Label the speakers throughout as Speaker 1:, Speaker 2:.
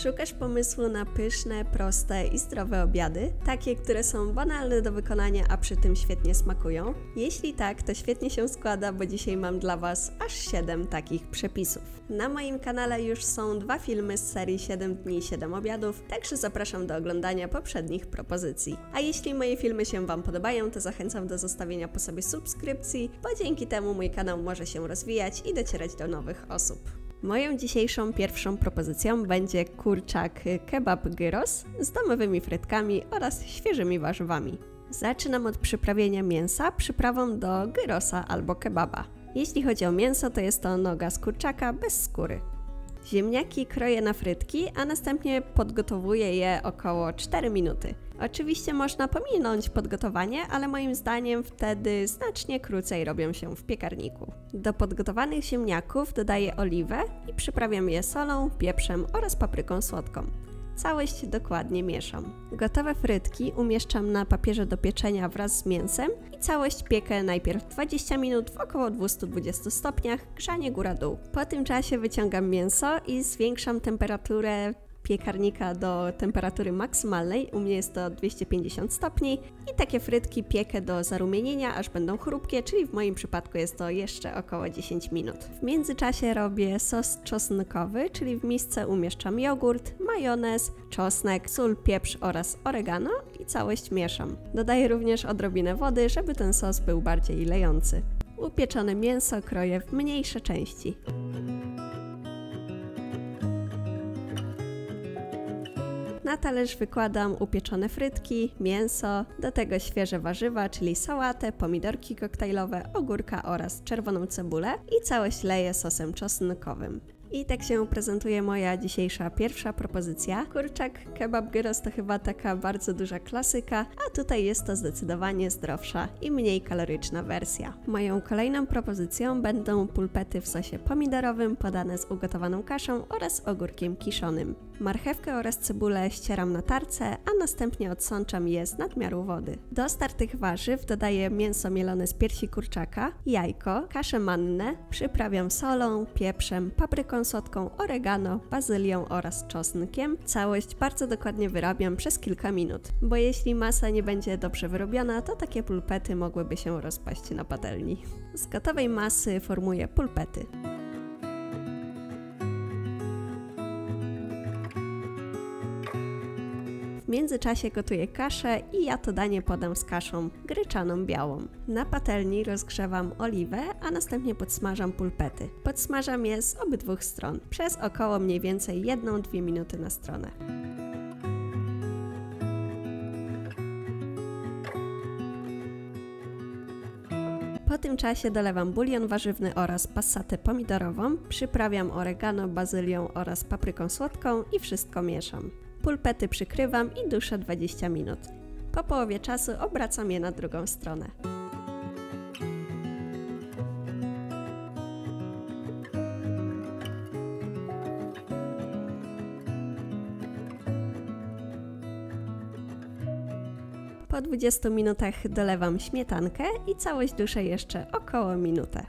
Speaker 1: Szukasz pomysłu na pyszne, proste i zdrowe obiady? Takie, które są banalne do wykonania, a przy tym świetnie smakują? Jeśli tak, to świetnie się składa, bo dzisiaj mam dla Was aż 7 takich przepisów. Na moim kanale już są 2 filmy z serii 7 dni, 7 obiadów, także zapraszam do oglądania poprzednich propozycji. A jeśli moje filmy się Wam podobają, to zachęcam do zostawienia po sobie subskrypcji, bo dzięki temu mój kanał może się rozwijać i docierać do nowych osób. Moją dzisiejszą pierwszą propozycją będzie kurczak kebab gyros z domowymi frytkami oraz świeżymi warzywami. Zaczynam od przyprawienia mięsa przyprawą do gyrosa albo kebaba. Jeśli chodzi o mięso, to jest to noga z kurczaka bez skóry. Ziemniaki kroję na frytki, a następnie podgotowuję je około 4 minuty. Oczywiście można pominąć podgotowanie, ale moim zdaniem wtedy znacznie krócej robią się w piekarniku. Do podgotowanych ziemniaków dodaję oliwę i przyprawiam je solą, pieprzem oraz papryką słodką. Całość dokładnie mieszam. Gotowe frytki umieszczam na papierze do pieczenia wraz z mięsem i całość piekę najpierw 20 minut w około 220 stopniach, grzanie góra-dół. Po tym czasie wyciągam mięso i zwiększam temperaturę piekarnika do temperatury maksymalnej, u mnie jest to 250 stopni i takie frytki piekę do zarumienienia, aż będą chrupkie, czyli w moim przypadku jest to jeszcze około 10 minut. W międzyczasie robię sos czosnkowy, czyli w misce umieszczam jogurt, majonez, czosnek, sól, pieprz oraz oregano i całość mieszam. Dodaję również odrobinę wody, żeby ten sos był bardziej lejący. Upieczone mięso kroję w mniejsze części. Na talerz wykładam upieczone frytki, mięso, do tego świeże warzywa, czyli sałatę, pomidorki koktajlowe, ogórka oraz czerwoną cebulę i całość leję sosem czosnkowym. I tak się prezentuje moja dzisiejsza pierwsza propozycja. Kurczak kebab gyros to chyba taka bardzo duża klasyka, a tutaj jest to zdecydowanie zdrowsza i mniej kaloryczna wersja. Moją kolejną propozycją będą pulpety w sosie pomidorowym podane z ugotowaną kaszą oraz ogórkiem kiszonym. Marchewkę oraz cebulę ścieram na tarce, a następnie odsączam je z nadmiaru wody. Do startych warzyw dodaję mięso mielone z piersi kurczaka, jajko, kaszę mannę, przyprawiam solą, pieprzem, papryką słodką, oregano, bazylią oraz czosnkiem. Całość bardzo dokładnie wyrabiam przez kilka minut, bo jeśli masa nie będzie dobrze wyrobiona, to takie pulpety mogłyby się rozpaść na patelni. Z gotowej masy formuję pulpety. W międzyczasie gotuję kaszę i ja to danie podam z kaszą gryczaną białą. Na patelni rozgrzewam oliwę, a następnie podsmażam pulpety. Podsmażam je z obydwu stron przez około mniej więcej 1-2 minuty na stronę. Po tym czasie dolewam bulion warzywny oraz passatę pomidorową, przyprawiam oregano, bazylią oraz papryką słodką i wszystko mieszam. Pulpety przykrywam i duszę 20 minut. Po połowie czasu obracam je na drugą stronę. Po 20 minutach dolewam śmietankę i całość duszę jeszcze około minutę.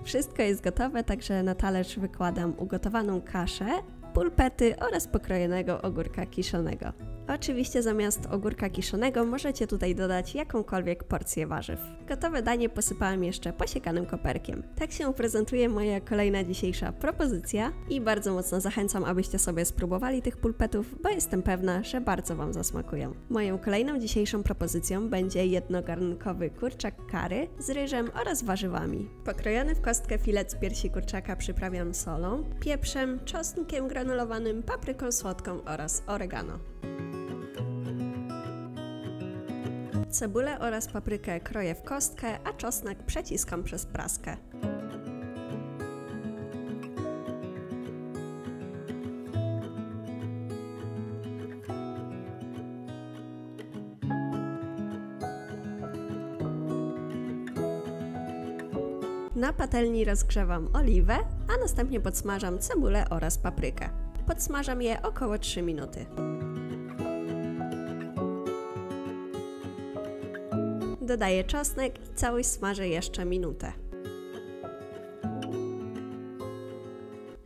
Speaker 1: Wszystko jest gotowe, także na talerz wykładam ugotowaną kaszę, pulpety oraz pokrojonego ogórka kiszonego. Oczywiście zamiast ogórka kiszonego możecie tutaj dodać jakąkolwiek porcję warzyw. Gotowe danie posypałam jeszcze posiekanym koperkiem. Tak się prezentuje moja kolejna dzisiejsza propozycja i bardzo mocno zachęcam, abyście sobie spróbowali tych pulpetów, bo jestem pewna, że bardzo Wam zasmakują. Moją kolejną dzisiejszą propozycją będzie jednogarnkowy kurczak curry z ryżem oraz warzywami. Pokrojony w kostkę filet z piersi kurczaka przyprawiam solą, pieprzem, czosnkiem granulowanym, papryką słodką oraz oregano. Cebulę oraz paprykę kroję w kostkę, a czosnek przeciskam przez praskę. Na patelni rozgrzewam oliwę, a następnie podsmażam cebulę oraz paprykę. Podsmażam je około 3 minuty. Dodaję czosnek i całość smażę jeszcze minutę.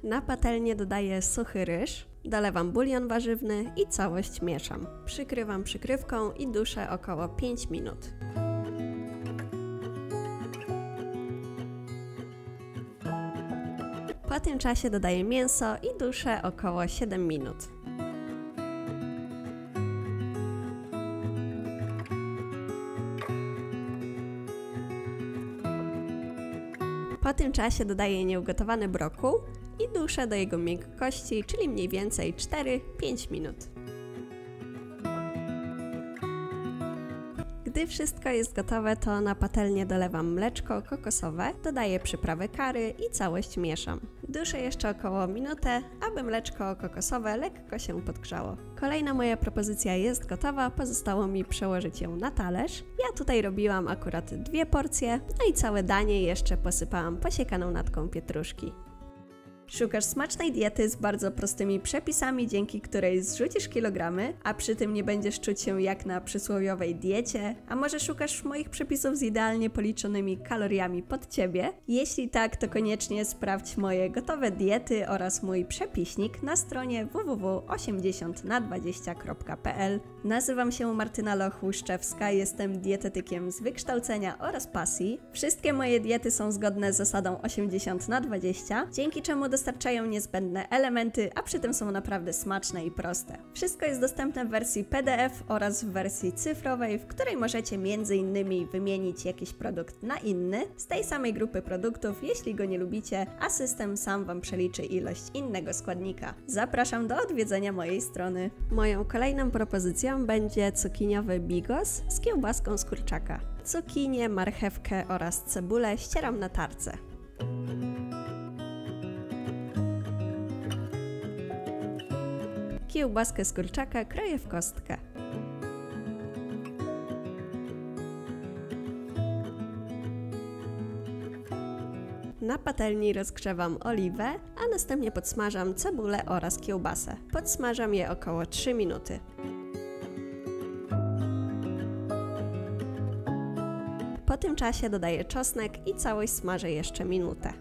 Speaker 1: Na patelnię dodaję suchy ryż, dolewam bulion warzywny i całość mieszam. Przykrywam przykrywką i duszę około 5 minut. Po tym czasie dodaję mięso i duszę około 7 minut. Po tym czasie dodaję nieugotowany brokuł i duszę do jego miękkości, czyli mniej więcej 4-5 minut. Gdy wszystko jest gotowe, to na patelnię dolewam mleczko kokosowe, dodaję przyprawę curry i całość mieszam. Duszę jeszcze około minutę, aby mleczko kokosowe lekko się podgrzało. Kolejna moja propozycja jest gotowa, pozostało mi przełożyć ją na talerz. Ja tutaj robiłam akurat 2 porcje, no i całe danie jeszcze posypałam posiekaną natką pietruszki. Szukasz smacznej diety z bardzo prostymi przepisami, dzięki której zrzucisz kilogramy, a przy tym nie będziesz czuć się jak na przysłowiowej diecie? A może szukasz moich przepisów z idealnie policzonymi kaloriami pod Ciebie? Jeśli tak, to koniecznie sprawdź moje gotowe diety oraz mój przepiśnik na stronie www.80na20.pl. Nazywam się Martyna Loch-Łuszczewska, jestem dietetykiem z wykształcenia oraz pasji. Wszystkie moje diety są zgodne z zasadą 80/20, dzięki czemu dostarczają niezbędne elementy, a przy tym są naprawdę smaczne i proste. Wszystko jest dostępne w wersji PDF oraz w wersji cyfrowej, w której możecie m.in. wymienić jakiś produkt na inny z tej samej grupy produktów, jeśli go nie lubicie, a system sam Wam przeliczy ilość innego składnika. Zapraszam do odwiedzenia mojej strony. Moją kolejną propozycją będzie cukiniowy bigos z kiełbaską z kurczaka. Cukinię, marchewkę oraz cebulę ścieram na tarce. Kiełbaskę z kurczaka kroję w kostkę. Na patelni rozgrzewam oliwę, a następnie podsmażam cebulę oraz kiełbasę. Podsmażam je około 3 minuty. Po tym czasie dodaję czosnek i całość smażę jeszcze minutę.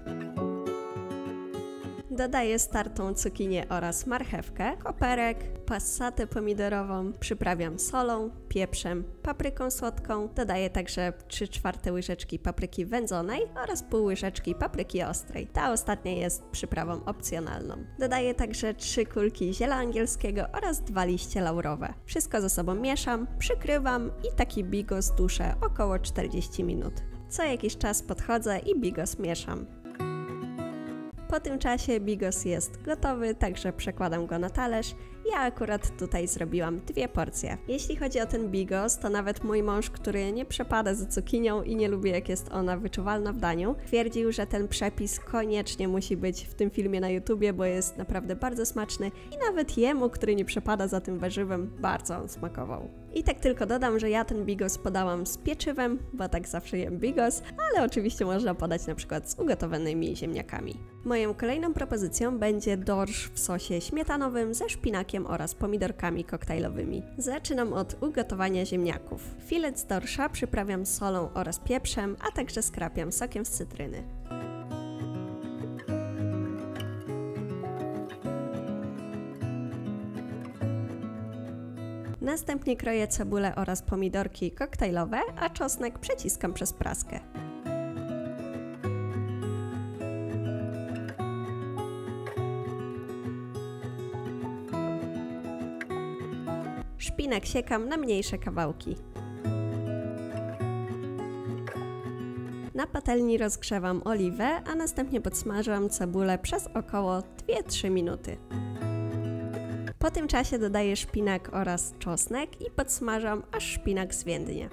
Speaker 1: Dodaję startą cukinię oraz marchewkę, koperek, passatę pomidorową, przyprawiam solą, pieprzem, papryką słodką, dodaję także 3/4 łyżeczki papryki wędzonej oraz pół łyżeczki papryki ostrej. Ta ostatnia jest przyprawą opcjonalną. Dodaję także 3 kulki ziela angielskiego oraz 2 liście laurowe. Wszystko ze sobą mieszam, przykrywam i taki bigos duszę około 40 minut. Co jakiś czas podchodzę i bigos mieszam. Po tym czasie bigos jest gotowy, także przekładam go na talerz. Ja akurat tutaj zrobiłam 2 porcje. Jeśli chodzi o ten bigos, to nawet mój mąż, który nie przepada za cukinią i nie lubi jak jest ona wyczuwalna w daniu, twierdził, że ten przepis koniecznie musi być w tym filmie na YouTubie, bo jest naprawdę bardzo smaczny i nawet jemu, który nie przepada za tym warzywem, bardzo on smakował. I tak tylko dodam, że ja ten bigos podałam z pieczywem, bo tak zawsze jem bigos, ale oczywiście można podać na przykład z ugotowanymi ziemniakami. Moją kolejną propozycją będzie dorsz w sosie śmietanowym ze szpinakiem oraz pomidorkami koktajlowymi. Zaczynam od ugotowania ziemniaków. Filet z dorsza przyprawiam solą oraz pieprzem, a także skrapiam sokiem z cytryny. Następnie kroję cebulę oraz pomidorki koktajlowe, a czosnek przeciskam przez praskę. Szpinak siekam na mniejsze kawałki. Na patelni rozgrzewam oliwę, a następnie podsmażam cebulę przez około 2-3 minuty. Po tym czasie dodaję szpinak oraz czosnek i podsmażam, aż szpinak zwiędnie.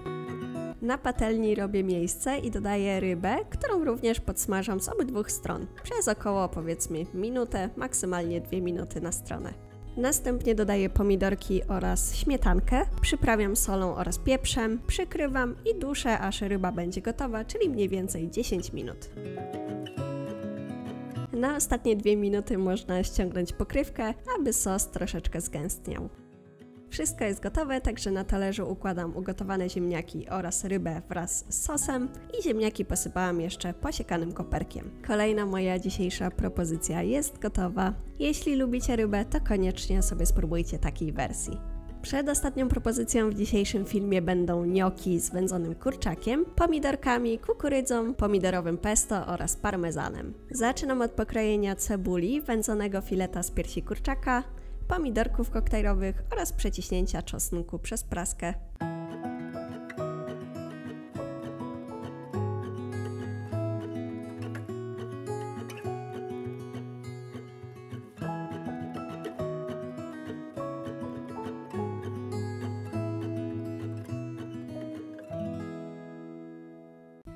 Speaker 1: Na patelni robię miejsce i dodaję rybę, którą również podsmażam z obydwu stron przez około powiedzmy minutę, maksymalnie 2 minuty na stronę. Następnie dodaję pomidorki oraz śmietankę, przyprawiam solą oraz pieprzem, przykrywam i duszę, aż ryba będzie gotowa, czyli mniej więcej 10 minut. Na ostatnie 2 minuty można ściągnąć pokrywkę, aby sos troszeczkę zgęstniał. Wszystko jest gotowe, także na talerzu układam ugotowane ziemniaki oraz rybę wraz z sosem i ziemniaki posypałam jeszcze posiekanym koperkiem. Kolejna moja dzisiejsza propozycja jest gotowa. Jeśli lubicie rybę, to koniecznie sobie spróbujcie takiej wersji. Przedostatnią propozycją w dzisiejszym filmie będą gnocchi z wędzonym kurczakiem, pomidorkami, kukurydzą, pomidorowym pesto oraz parmezanem. Zaczynam od pokrojenia cebuli, wędzonego fileta z piersi kurczaka, pomidorków koktajlowych oraz przeciśnięcia czosnku przez praskę.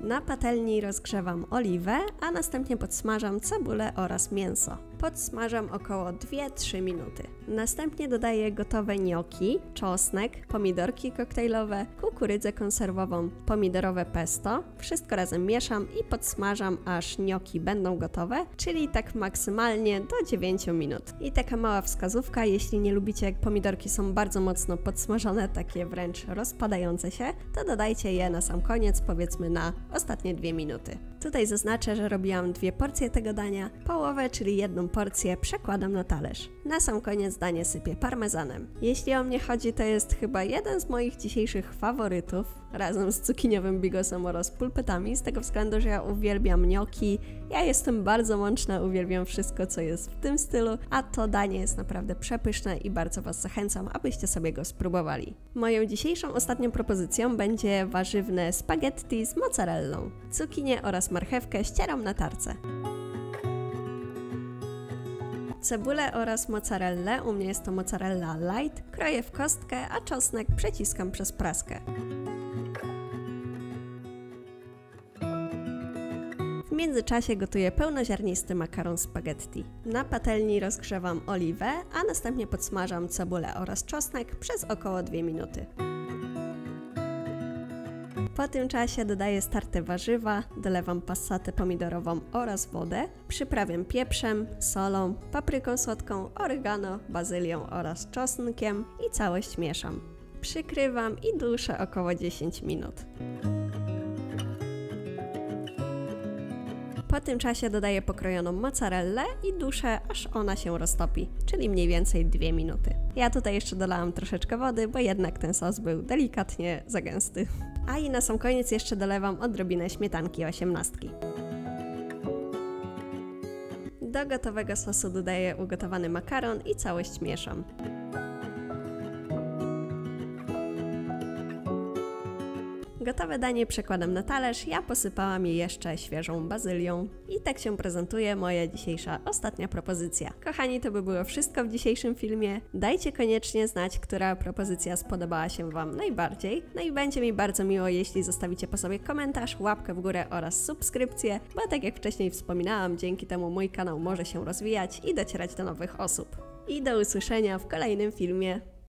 Speaker 1: Na patelni rozgrzewam oliwę, a następnie podsmażam cebulę oraz mięso. Podsmażam około 2-3 minuty. Następnie dodaję gotowe gnocchi, czosnek, pomidorki koktajlowe, kukurydzę konserwową, pomidorowe pesto. Wszystko razem mieszam i podsmażam, aż gnocchi będą gotowe, czyli tak maksymalnie do 9 minut. I taka mała wskazówka, jeśli nie lubicie jak pomidorki są bardzo mocno podsmażone, takie wręcz rozpadające się, to dodajcie je na sam koniec, powiedzmy na ostatnie 2 minuty. Tutaj zaznaczę, że robiłam 2 porcje tego dania, połowę, czyli 1 porcję przekładam na talerz. Na sam koniec danie sypię parmezanem. Jeśli o mnie chodzi, to jest chyba jeden z moich dzisiejszych faworytów, razem z cukiniowym bigosem oraz pulpetami, z tego względu, że ja uwielbiam gnocchi, ja jestem bardzo mączna, uwielbiam wszystko, co jest w tym stylu, a to danie jest naprawdę przepyszne i bardzo Was zachęcam, abyście sobie go spróbowali. Moją dzisiejszą ostatnią propozycją będzie warzywne spaghetti z mozzarellą. Cukinię oraz marchewkę ścieram na tarce. Cebulę oraz mozzarellę, u mnie jest to mozzarella light, kroję w kostkę, a czosnek przeciskam przez praskę. W międzyczasie gotuję pełnoziarnisty makaron spaghetti. Na patelni rozgrzewam oliwę, a następnie podsmażam cebulę oraz czosnek przez około 2 minuty. Po tym czasie dodaję starte warzywa, dolewam passatę pomidorową oraz wodę, przyprawiam pieprzem, solą, papryką słodką, oregano, bazylią oraz czosnkiem i całość mieszam. Przykrywam i duszę około 10 minut. Po tym czasie dodaję pokrojoną mozzarellę i duszę, aż ona się roztopi, czyli mniej więcej 2 minuty. Ja tutaj jeszcze dolałam troszeczkę wody, bo jednak ten sos był delikatnie za gęsty. A i na sam koniec jeszcze dolewam odrobinę śmietanki 18. Do gotowego sosu dodaję ugotowany makaron i całość mieszam. Gotowe danie przekładam na talerz, ja posypałam je jeszcze świeżą bazylią. I tak się prezentuje moja dzisiejsza ostatnia propozycja. Kochani, to by było wszystko w dzisiejszym filmie. Dajcie koniecznie znać, która propozycja spodobała się Wam najbardziej. No i będzie mi bardzo miło, jeśli zostawicie po sobie komentarz, łapkę w górę oraz subskrypcję, bo tak jak wcześniej wspominałam, dzięki temu mój kanał może się rozwijać i docierać do nowych osób. I do usłyszenia w kolejnym filmie.